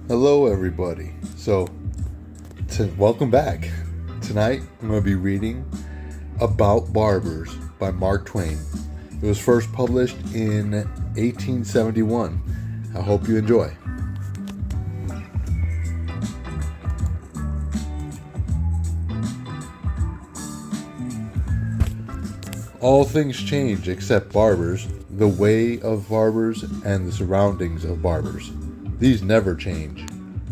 Hello, everybody. Welcome back. Tonight, I'm going to be reading About Barbers by Mark Twain. It was first published in 1871. I hope you enjoy. All things change except barbers, the way of barbers, and the surroundings of barbers. These never change.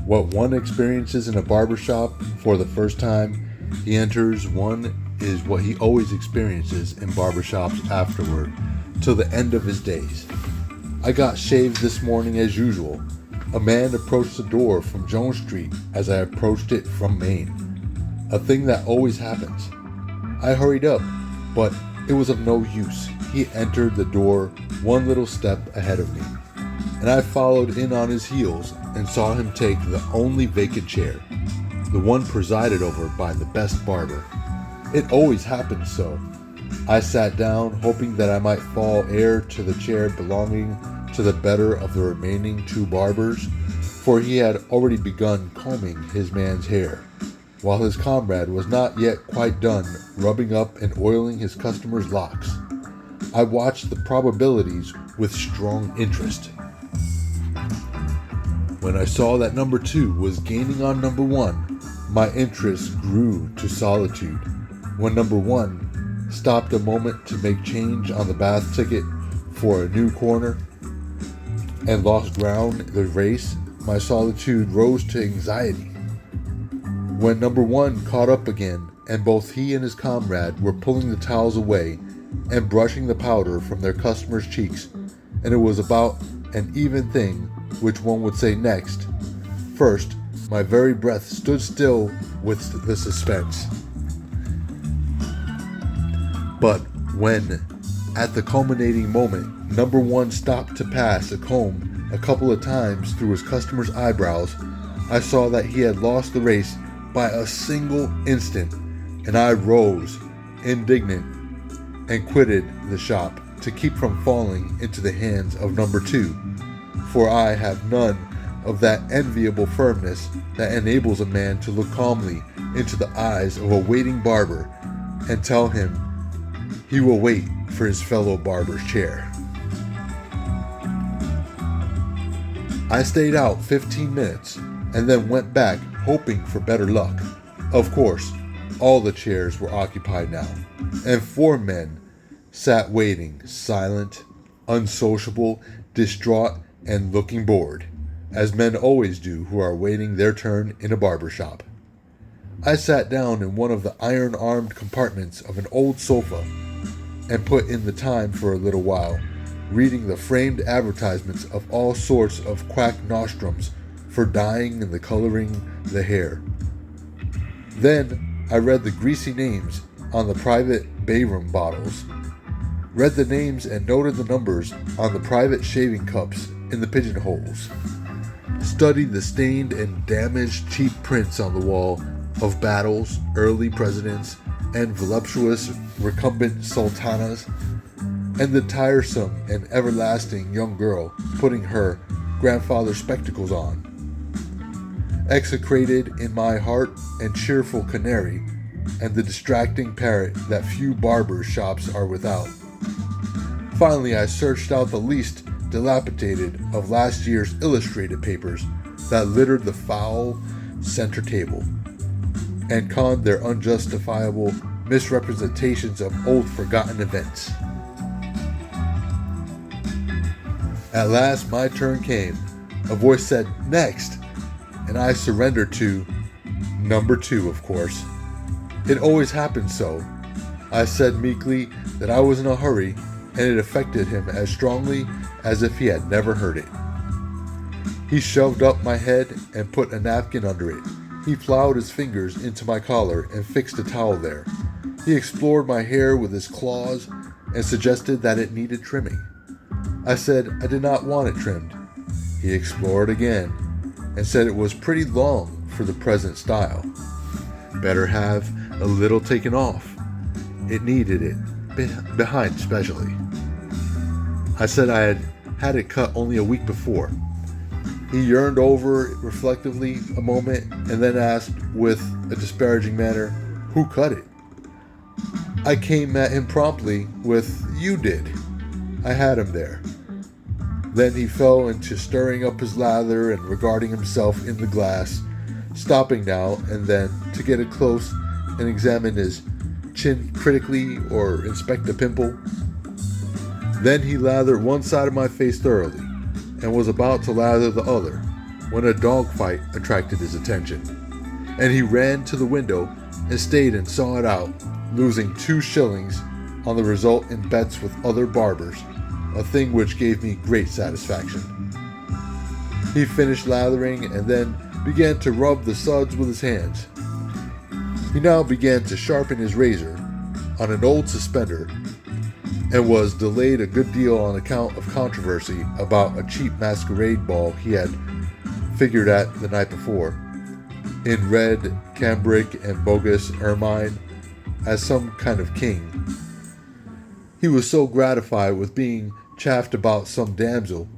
What one experiences in a barbershop for the first time he enters one is what he always experiences in barbershops afterward, till the end of his days. I got shaved this morning as usual. A man approached the door from Jones Street as I approached it from Main. A thing that always happens. I hurried up, but it was of no use. He entered the door one little step ahead of me, and I followed in on his heels and saw him take the only vacant chair, the one presided over by the best barber. It always happened so. I sat down, hoping that I might fall heir to the chair belonging to the better of the remaining two barbers, for he had already begun combing his man's hair, while his comrade was not yet quite done rubbing up and oiling his customer's locks. I watched the probabilities with strong interest. When I saw that number 2 was gaining on number 1, my interest grew to solitude. When number 1 stopped a moment to make change on the bath ticket for a new corner and lost ground in the race, my solitude rose to anxiety. When number 1 caught up again, and both he and his comrade were pulling the towels away and brushing the powder from their customers' cheeks, and it was about an even thing which one would say next. First, my very breath stood still with the suspense. But when, at the culminating moment, number 1 stopped to pass a comb a couple of times through his customer's eyebrows, I saw that he had lost the race by a single instant, and I rose, indignant, and quitted the shop to keep from falling into the hands of number 2, for I have none of that enviable firmness that enables a man to look calmly into the eyes of a waiting barber and tell him he will wait for his fellow barber's chair. I stayed out 15 minutes and then went back, hoping for better luck. Of course, all the chairs were occupied now, and 4 men sat waiting, silent, unsociable, distraught, and looking bored, as men always do who are waiting their turn in a barbershop. I sat down in one of the iron-armed compartments of an old sofa and put in the time for a little while, reading the framed advertisements of all sorts of quack nostrums for dyeing and the coloring the hair. Then I read the greasy names on the private bayroom bottles, read the names and noted the numbers on the private shaving cups in the pigeonholes, studied the stained and damaged cheap prints on the wall of battles, early presidents, and voluptuous recumbent sultanas, and the tiresome and everlasting young girl putting her grandfather's spectacles on. Execrated in my heart and cheerful canary, and the distracting parrot that few barbers' shops are without. Finally, I searched out the least dilapidated of last year's illustrated papers that littered the foul center table, and conned their unjustifiable misrepresentations of old forgotten events. At last my turn came. A voice said, "Next," and I surrendered to number 2, of course. It always happened so. I said meekly that I was in a hurry, and it affected him as strongly as if he had never heard it. He shoved up my head and put a napkin under it. He plowed his fingers into my collar and fixed a towel there. He explored my hair with his claws and suggested that it needed trimming. I said I did not want it trimmed. He explored again and said it was pretty long for the present style. Better have a little taken off. It needed it, behind especially. I said I had had it cut only a week before. He yearned over it reflectively a moment and then asked with a disparaging manner, "Who cut it?" I came at him promptly with, "You did." I had him there. Then he fell into stirring up his lather and regarding himself in the glass, stopping now and then to get it close and examine his chin critically or inspect a pimple. Then he lathered one side of my face thoroughly and was about to lather the other when a dog fight attracted his attention, and he ran to the window and stayed and saw it out, losing 2 shillings on the result in bets with other barbers, a thing which gave me great satisfaction. He finished lathering and then began to rub the suds with his hands. He now began to sharpen his razor on an old suspender and was delayed a good deal on account of controversy about a cheap masquerade ball he had figured at the night before, in red, cambric, and bogus ermine, as some kind of king. He was so gratified with being chaffed about some damsel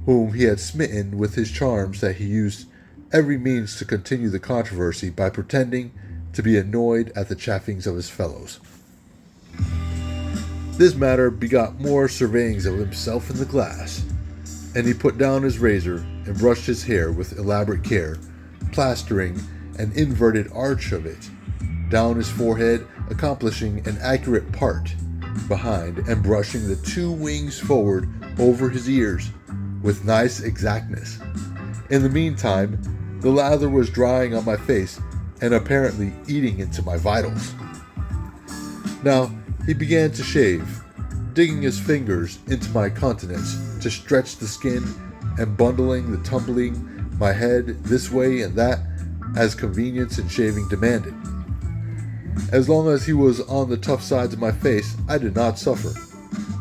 whom he had smitten with his charms that he used every means to continue the controversy by pretending to be annoyed at the chaffings of his fellows. This matter begot more surveyings of himself in the glass, and he put down his razor and brushed his hair with elaborate care, plastering an inverted arch of it down his forehead, accomplishing an accurate part behind and brushing the 2 wings forward over his ears with nice exactness. In the meantime, the lather was drying on my face and apparently eating into my vitals. Now, he began to shave, digging his fingers into my countenance to stretch the skin and bundling the tumbling my head this way and that as convenience in shaving demanded. As long as he was on the tough sides of my face, I did not suffer.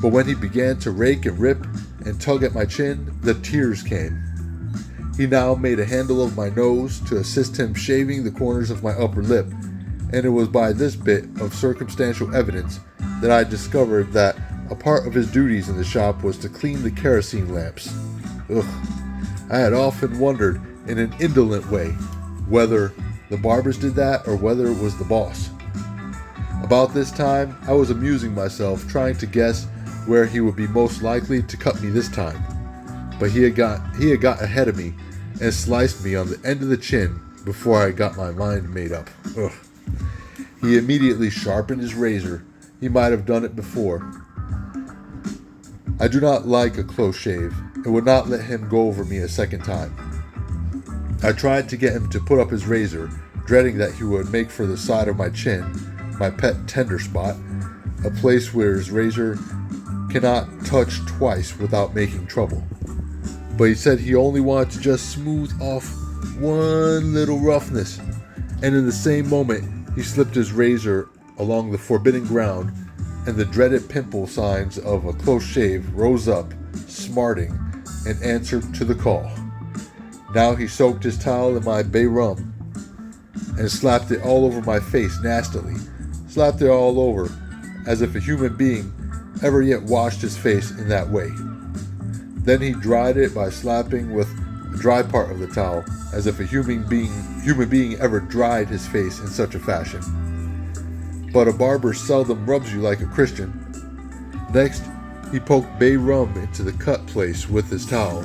But when he began to rake and rip and tug at my chin, the tears came. He now made a handle of my nose to assist him shaving the corners of my upper lip, and it was by this bit of circumstantial evidence that I discovered that a part of his duties in the shop was to clean the kerosene lamps. Ugh. I had often wondered in an indolent way whether the barbers did that or whether it was the boss. About this time, I was amusing myself trying to guess where he would be most likely to cut me this time. But he had got ahead of me and sliced me on the end of the chin before I got my mind made up. Ugh. He immediately sharpened his razor. He might have done it before. I do not like a close shave and would not let him go over me a second time. I tried to get him to put up his razor, dreading that he would make for the side of my chin, my pet tender spot, a place where his razor cannot touch twice without making trouble. But he said he only wanted to just smooth off one little roughness, and in the same moment he slipped his razor along the forbidden ground, and the dreaded pimple signs of a close shave rose up, smarting, and answered to the call. Now he soaked his towel in my bay rum and slapped it all over my face nastily, slapped it all over as if a human being ever yet washed his face in that way. Then he dried it by slapping with the dry part of the towel as if a human being ever dried his face in such a fashion. But a barber seldom rubs you like a Christian. Next, he poked bay rum into the cut place with his towel,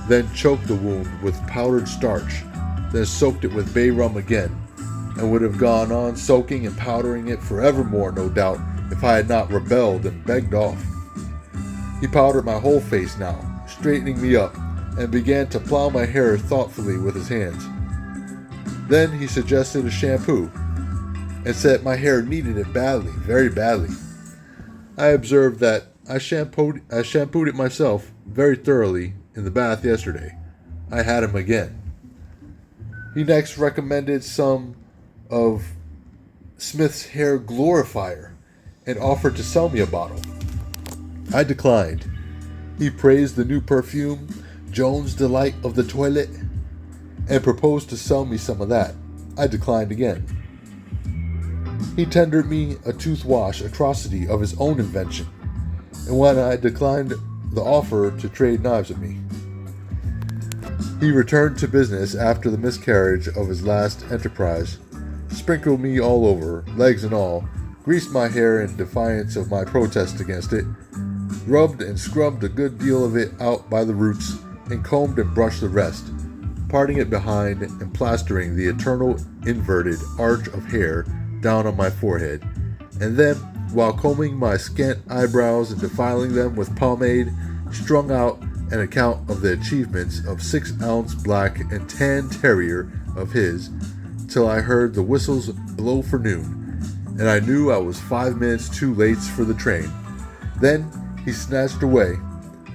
then choked the wound with powdered starch, then soaked it with bay rum again, and would have gone on soaking and powdering it forevermore, no doubt, if I had not rebelled and begged off. He powdered my whole face now, straightening me up, and began to plow my hair thoughtfully with his hands. Then he suggested a shampoo, and said my hair needed it badly, very badly. I observed that I shampooed it myself very thoroughly in the bath yesterday. I had him again. He next recommended some of Smith's hair glorifier and offered to sell me a bottle. I declined. He praised the new perfume, Joan's Delight of the Toilette, and proposed to sell me some of that. I declined again. He tendered me a toothwash atrocity of his own invention, and when I declined the offer to trade knives with me. He returned to business after the miscarriage of his last enterprise, sprinkled me all over, legs and all, greased my hair in defiance of my protest against it, rubbed and scrubbed a good deal of it out by the roots, and combed and brushed the rest, parting it behind and plastering the eternal inverted arch of hair down on my forehead. And then, while combing my scant eyebrows and defiling them with pomade, strung out an account of the achievements of 6-ounce black and tan terrier of his, till I heard the whistles blow for noon, and I knew I was 5 minutes too late for the train. Then he snatched away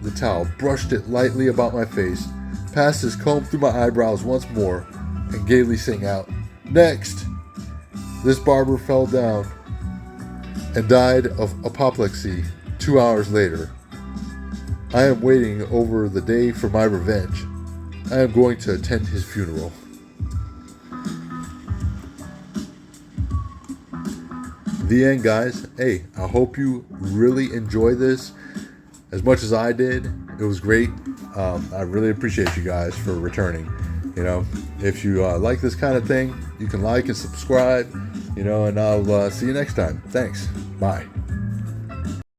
the towel, brushed it lightly about my face, passed his comb through my eyebrows once more, and gaily sang out, "Next!" This barber fell down and died of apoplexy 2 hours later. I am waiting over the day for my revenge. I am going to attend his funeral. The end, guys. Hey, I hope you really enjoy this as much as I did. It was great. I really appreciate you guys for returning. If you like this kind of thing, you can like and subscribe, and I'll see you next time. Thanks. Bye.